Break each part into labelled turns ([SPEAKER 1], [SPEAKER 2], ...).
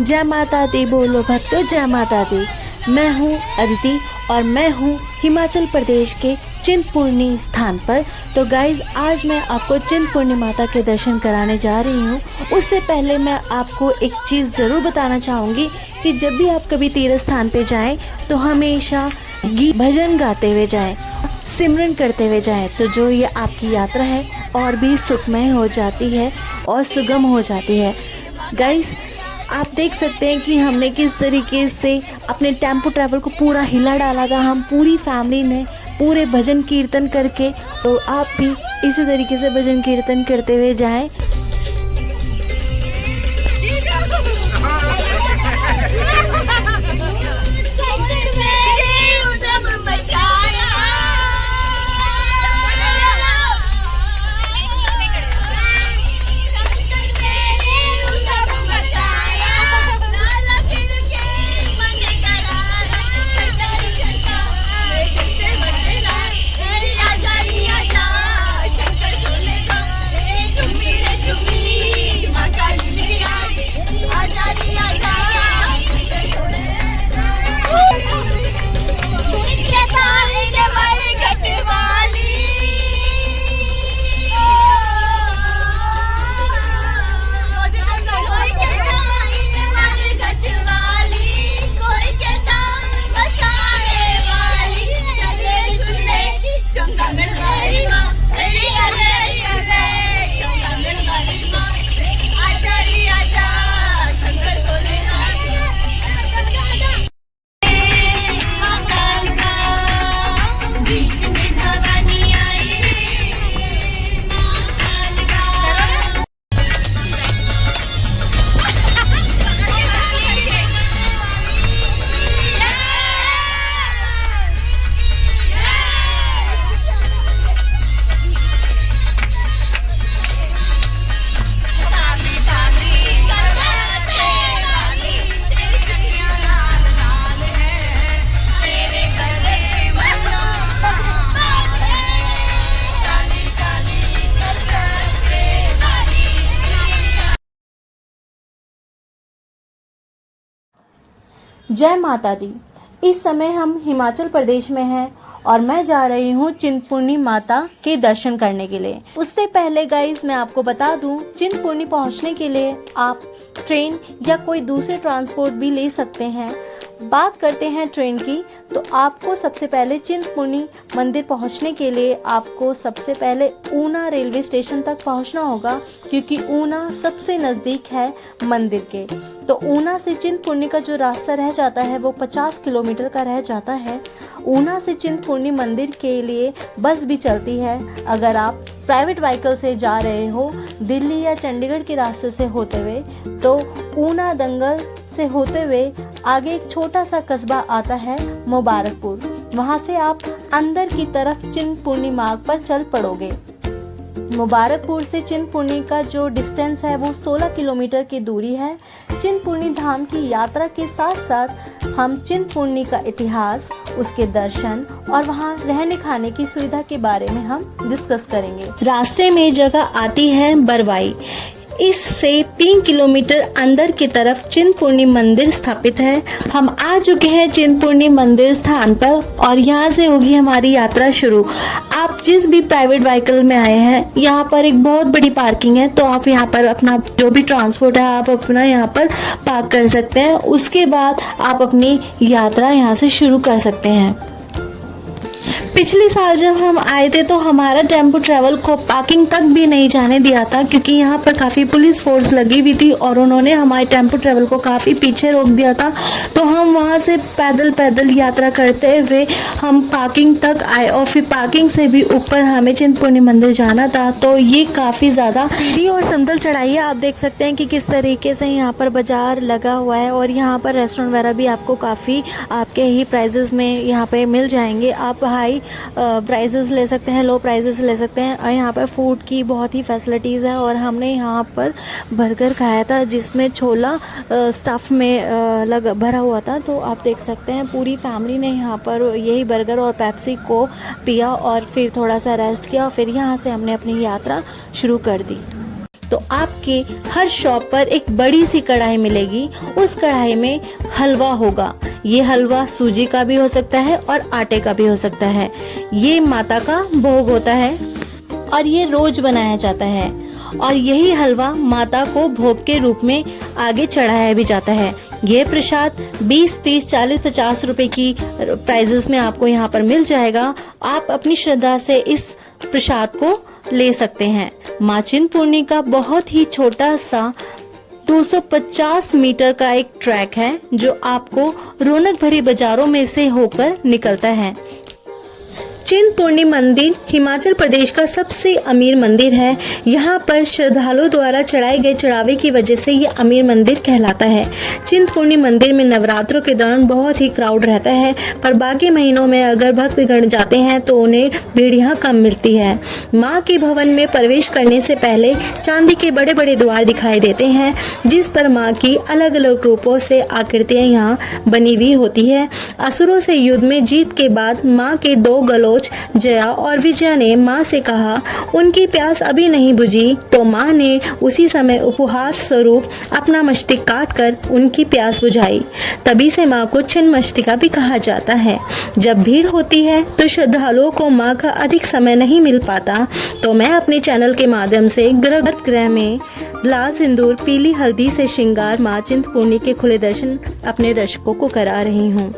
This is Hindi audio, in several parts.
[SPEAKER 1] जय माता दी बोलो भक्तों, जय माता दी। मैं हूँ अदिति और मैं हूँ हिमाचल प्रदेश के चिंतपूर्णी स्थान पर। तो गाइज़, आज मैं आपको चिंतपूर्णी माता के दर्शन कराने जा रही हूँ। उससे पहले मैं आपको एक चीज़ ज़रूर बताना चाहूँगी कि जब भी आप कभी तीर्थ स्थान पे जाएं तो हमेशा गीत भजन गाते हुए जाएं, सिमरन करते हुए जाएं। तो जो ये आपकी यात्रा है और भी सुखमय हो जाती है और सुगम हो जाती है। गाइज़, आप देख सकते हैं कि हमने किस तरीके से अपने टेम्पो ट्रैवल को पूरा हिला डाला था। हम पूरी फैमिली ने पूरे भजन कीर्तन करके, तो आप भी इसी तरीके से भजन कीर्तन करते हुए जाएं। जय माता दी। इस समय हम हिमाचल प्रदेश में हैं और मैं जा रही हूँ चिंतपूर्णी माता के दर्शन करने के लिए। उससे पहले गाइस, मैं आपको बता दूँ, चिंतपूर्णी पहुँचने के लिए आप ट्रेन या कोई दूसरे ट्रांसपोर्ट भी ले सकते हैं। बात करते हैं ट्रेन की, तो आपको सबसे पहले चिंतपूर्णी मंदिर पहुंचने के लिए आपको सबसे पहले ऊना रेलवे स्टेशन तक पहुंचना होगा, क्योंकि ऊना सबसे नज़दीक है मंदिर के। तो ऊना से चिंतपूर्णी का जो रास्ता रह जाता है वो 50 किलोमीटर का रह जाता है। ऊना से चिंतपूर्णी मंदिर के लिए बस भी चलती है। अगर आप प्राइवेट व्हीकल से जा रहे हो दिल्ली या चंडीगढ़ के रास्ते से होते हुए, तो ऊना दंगल से होते हुए आगे एक छोटा सा कस्बा आता है मुबारकपुर। वहां से आप अंदर की तरफ चिंतपूर्णी मार्ग पर चल पड़ोगे। मुबारकपुर से चिंतपूर्णी का जो डिस्टेंस है वो 16 किलोमीटर की दूरी है। चिंतपूर्णी धाम की यात्रा के साथ साथ हम चिंतपूर्णी का इतिहास, उसके दर्शन और वहाँ रहने खाने की सुविधा के बारे में हम डिस्कस करेंगे। रास्ते में जगह आती है बरवाई। इससे 3 किलोमीटर अंदर की तरफ चिंतपूर्णी मंदिर स्थापित है। हम आ चुके हैं चिंतपूर्णी मंदिर स्थान पर और यहाँ से होगी हमारी यात्रा शुरू। आप जिस भी प्राइवेट व्हीकल में आए हैं, यहाँ पर एक बहुत बड़ी पार्किंग है, तो आप यहाँ पर अपना जो भी ट्रांसपोर्ट है आप अपना यहाँ पर पार्क कर सकते हैं। उसके बाद आप अपनी यात्रा यहाँ से शुरू कर सकते हैं। पिछले साल जब हम आए थे तो हमारा टेम्पो ट्रैवल को पार्किंग तक भी नहीं जाने दिया था, क्योंकि यहाँ पर काफ़ी पुलिस फोर्स लगी हुई थी और उन्होंने हमारे टेम्पो ट्रैवल को काफ़ी पीछे रोक दिया था। तो हम वहाँ से पैदल यात्रा करते हुए हम पार्किंग तक आए और फिर पार्किंग से भी ऊपर हमें चिंतपूर्णी मंदिर जाना था। तो ये काफ़ी ज़्यादा सीधी और समतल चढ़ाई है। आप देख सकते हैं कि किस तरीके से यहाँ पर बाजार लगा हुआ है और यहाँ पर रेस्टोरेंट वगैरह भी आपको काफ़ी आपके ही प्राइजेस में यहाँ पे मिल जाएंगे। आप हाई प्राइजेस ले सकते हैं, लो प्राइजेस ले सकते हैं। और यहाँ पर फूड की बहुत ही फैसिलिटीज़ है और हमने यहाँ पर बर्गर खाया था जिसमें छोला स्टफ़ में भरा हुआ था। तो आप देख सकते हैं पूरी फैमिली ने यहाँ पर यही बर्गर और पेप्सी को पिया और फिर थोड़ा सा रेस्ट किया और फिर यहाँ से हमने अपनी यात्रा शुरू कर दी। तो आपके हर शॉप पर एक बड़ी सी कढ़ाई मिलेगी। उस कढ़ाई में हलवा होगा। ये हलवा सूजी का भी हो सकता है और आटे का भी हो सकता है। ये माता का भोग होता है और ये रोज बनाया जाता है और यही हलवा माता को भोग के रूप में आगे चढ़ाया भी जाता है। ये प्रसाद 20, 30, 40, 50 रुपए की प्राइजेस में आपको यहाँ पर मिल जाएगा। आप अपनी श्रद्धा से इस प्रसाद को ले सकते हैं। माँ चिंतपूर्णी का बहुत ही छोटा सा 250 मीटर का एक ट्रैक है जो आपको रौनक भरी बाजारों में से होकर निकलता है। चिंतपूर्णी मंदिर हिमाचल प्रदेश का सबसे अमीर मंदिर है। यहाँ पर श्रद्धालुओं द्वारा चढ़ाए गए चढ़ावे की वजह से ये अमीर मंदिर कहलाता है। चिंतपूर्णी मंदिर में नवरात्रों के दौरान बहुत ही क्राउड रहता है, पर बाकी महीनों में अगर भक्तगण जाते हैं तो उन्हें भीड़ यहाँ कम मिलती है। माँ के भवन में प्रवेश करने से पहले चांदी के बड़े बड़े द्वार दिखाई देते हैं, जिस पर माँ की अलग अलग रूपों से आकृतियाँ यहाँ बनी हुई होती है। असुरों से युद्ध में जीत के बाद माँ के 2 गलोच जया और विजया ने माँ से कहा उनकी प्यास अभी नहीं बुझी, तो माँ ने उसी समय उपहार स्वरूप अपना मस्तक काटकर उनकी प्यास बुझाई। तभी से माँ को छिन्नमस्तिका भी कहा जाता है। जब भीड़ होती है तो श्रद्धालुओं को माँ का अधिक समय नहीं मिल पाता, तो मैं अपने चैनल के माध्यम से गर्भगृह में लाल सिंदूर पीली हल्दी से श्रृंगार माँ चिंतपूर्णी के खुले दर्शन अपने दर्शकों को करा रही हूँ।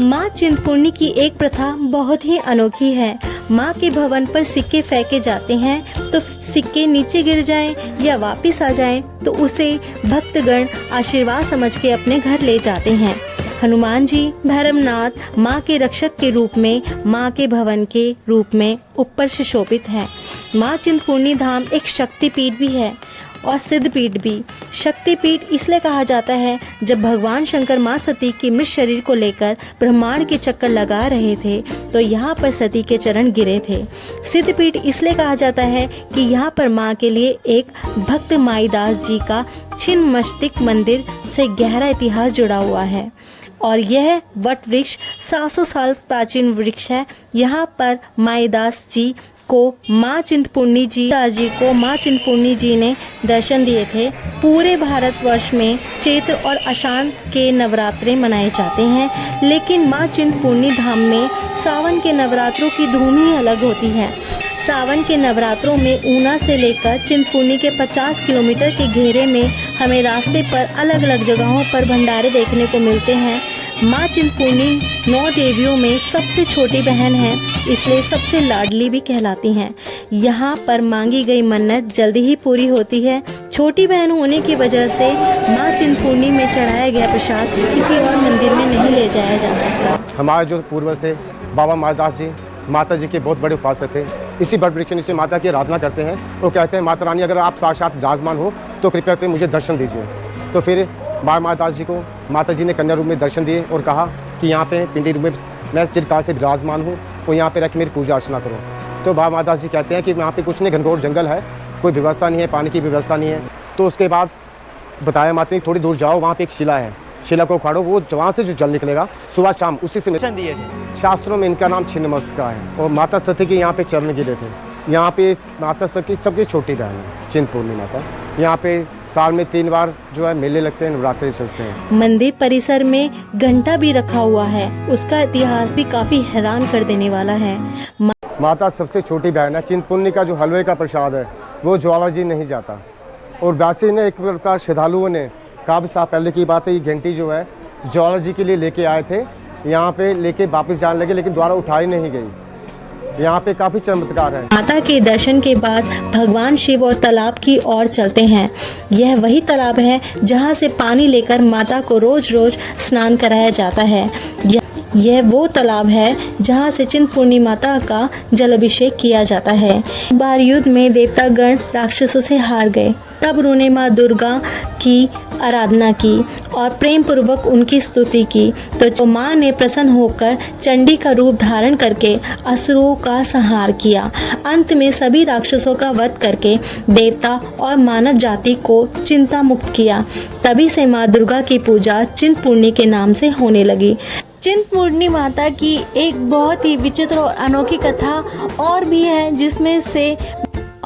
[SPEAKER 1] माँ चिंतपूर्णी की एक प्रथा बहुत ही अनोखी है। माँ के भवन पर सिक्के फेंके जाते हैं, तो सिक्के नीचे गिर जाएं या वापस आ जाएं तो उसे भक्तगण आशीर्वाद समझ के अपने घर ले जाते हैं। हनुमान जी भैरवनाथ माँ के रक्षक के रूप में माँ के भवन के रूप में ऊपर से शोभित है। माँ चिंतपूर्णी धाम एक शक्तिपीठ भी है और सिद्धपीठ भी। शक्तिपीठ इसलिए कहा जाता है जब भगवान शंकर माँ सती के मृत शरीर को लेकर ब्रह्मांड के चक्कर लगा रहे थे तो यहाँ पर सती के चरण गिरे थे। सिद्धपीठ इसलिए कहा जाता है कि यहाँ पर माँ के लिए एक भक्त माईदास जी का छिन्नमस्तिका मंदिर से गहरा इतिहास जुड़ा हुआ है और यह वट वृक्ष 700 साल प्राचीन वृक्ष है। यहाँ पर माईदास जी को माँ चिंतपूर्णी जी ने दर्शन दिए थे। पूरे भारतवर्ष में चैत्र और आषाढ़ के नवरात्रे मनाए जाते हैं, लेकिन माँ चिंतपूर्णी धाम में सावन के नवरात्रों की धूम ही अलग होती है। सावन के नवरात्रों में ऊना से लेकर चिंतपूर्णी के 50 किलोमीटर के घेरे में हमें रास्ते पर अलग अलग जगहों पर भंडारे देखने को मिलते हैं। माँ चिंतपूर्णी 9 देवियों में सबसे छोटी बहन है, इसलिए सबसे लाडली भी कहलाती हैं। यहाँ पर मांगी गई मन्नत जल्दी ही पूरी होती है। छोटी बहन होने की वजह से माँ चिंतपूर्णी में चढ़ाया गया प्रसाद किसी और मंदिर में नहीं ले जाया जा सकता।
[SPEAKER 2] हमारे जो पूर्वज थे बाबा माईदास जी माता जी के बहुत बड़े उपासक थे। इसी बट वृक्ष नीचे माता की आराधना करते हैं। वो कहते हैं माता रानी अगर आप साक्षात विराजमान हो तो कृपया करके मुझे दर्शन दीजिए। तो फिर बाबा माईदास जी को माता जी ने कन्या रूप में दर्शन दिए और कहा कि यहाँ पे पिंडी रूप में मैं चिरकाल से विराजमान हूँ, तो यहाँ पे रख मेरी पूजा अर्चना करो। तो बाबा माईदास जी कहते हैं कि यहाँ पे कुछ नहीं, घनघोर जंगल है, कोई व्यवस्था नहीं है, पानी की व्यवस्था नहीं है। तो उसके बाद बताया माता ने थोड़ी दूर जाओ, वहाँ पे एक शिला है, शिला को उखाड़ो, वो वहाँ से जो जल निकलेगा सुबह शाम उसी से दर्शन दिए थे। शास्त्रों में इनका नाम छिन्नमस्तिका है और माता सती के यहाँ पे चरण गिरे थे। यहाँ पे माता सती सबकी छोटी बहन है चिंतपूर्णी माता। यहाँ पे साल में 3 बार जो है मेले लगते हैं, नवरात्रि चलते हैं।
[SPEAKER 1] मंदिर परिसर में घंटा भी रखा हुआ है, उसका इतिहास भी काफी हैरान कर देने वाला है।
[SPEAKER 2] माता सबसे छोटी बहन है। चिंतपूर्णी का जो हलवे का प्रसाद है वो ज्वाला जी नहीं जाता। और वैसे ने एक प्रकार श्रद्धालुओं ने काफ़ी साल पहले की बात है, ये घंटी जो है ज्वाला जी के लिए लेके आए थे, यहाँ पे लेके वापस जाने लगे, लेकिन द्वारा उठाई नहीं गई। यहाँ पे काफी चमत्कार है।
[SPEAKER 1] माता के दर्शन के बाद भगवान शिव और तालाब की ओर चलते हैं। यह वही तालाब है जहाँ से पानी लेकर माता को रोज रोज स्नान कराया जाता है। यह वो तालाब है जहाँ से चिंतपूर्णी माता का जल अभिषेक किया जाता है। एक बार युद्ध में देवतागण राक्षसों से हार गए, तब उन्होंने माँ दुर्गा की आराधना की और प्रेम पूर्वक उनकी स्तुति की, तो माँ ने प्रसन्न होकर चंडी का रूप धारण करके असुरों का संहार किया। अंत में सभी राक्षसों का वध करके देवता और मानव जाति को चिंता मुक्त किया। तभी से माँ दुर्गा की पूजा चिंतपूर्णी के नाम से होने लगी। चिंतपूर्णी माता की एक बहुत ही विचित्र और अनोखी कथा और भी है, जिसमें से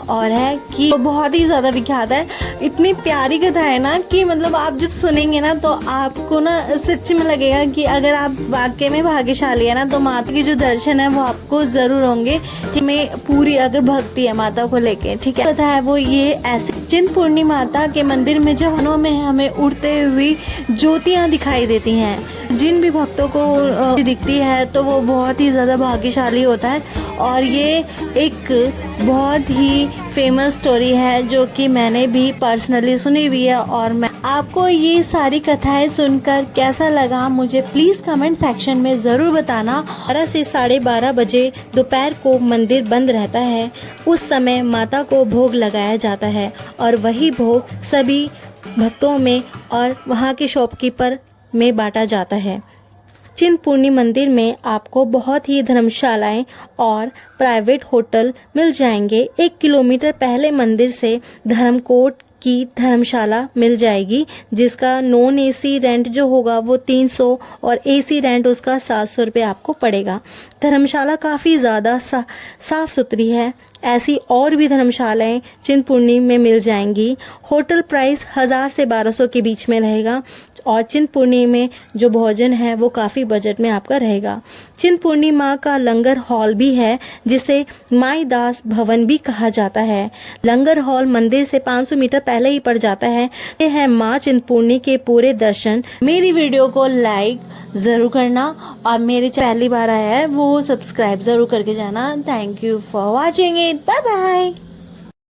[SPEAKER 1] और है कि बहुत ही ज़्यादा विख्यात है। इतनी प्यारी कथा है ना कि मतलब आप जब सुनेंगे ना तो आपको ना सच में लगेगा कि अगर आप वाकई में भाग्यशाली है ना तो माता के जो दर्शन है वो आपको ज़रूर होंगे। में पूरी अगर भक्ति है माता को लेके, ठीक है। कथा है वो ये ऐसे, चिंतपूर्णी माता के मंदिर में जवानों में हमें उड़ते हुई ज्योतियाँ दिखाई देती हैं। जिन भी भक्तों को दिखती है तो वो बहुत ही ज़्यादा भाग्यशाली होता है। और ये एक बहुत ही फेमस स्टोरी है जो कि मैंने भी पर्सनली सुनी हुई है। और मैं आपको ये सारी कथाएं सुनकर कैसा लगा मुझे प्लीज़ कमेंट सेक्शन में ज़रूर बताना। 12 से 12:30 बजे दोपहर को मंदिर बंद रहता है। उस समय माता को भोग लगाया जाता है और वही भोग सभी भक्तों में और वहाँ के शॉपकीपर में बांटा जाता है। चिंतपूर्णी मंदिर में आपको बहुत ही धर्मशालाएं और प्राइवेट होटल मिल जाएंगे। 1 किलोमीटर पहले मंदिर से धर्मकोट की धर्मशाला मिल जाएगी, जिसका नॉन एसी रेंट जो होगा वो 300 और एसी रेंट उसका 700 रुपये आपको पड़ेगा। धर्मशाला काफ़ी ज़्यादा साफ़ सुथरी है। ऐसी और भी धर्मशालाएं चिंतपूर्णी में मिल जाएंगी। होटल प्राइस 1000 से 1200 के बीच में रहेगा और चिंतपूर्णी में जो भोजन है वो काफ़ी बजट में आपका रहेगा। चिंतपूर्णी माँ का लंगर हॉल भी है जिसे माई दास भवन भी कहा जाता है। लंगर हॉल मंदिर से 500 मीटर पहले ही पड़ जाता है। ये है माँ चिंतपूर्णी के पूरे दर्शन। मेरी वीडियो को लाइक ज़रूर करना और मेरे पहली बार आया है वो सब्सक्राइब ज़रूर करके जाना। Thank you for watching it. Bye bye.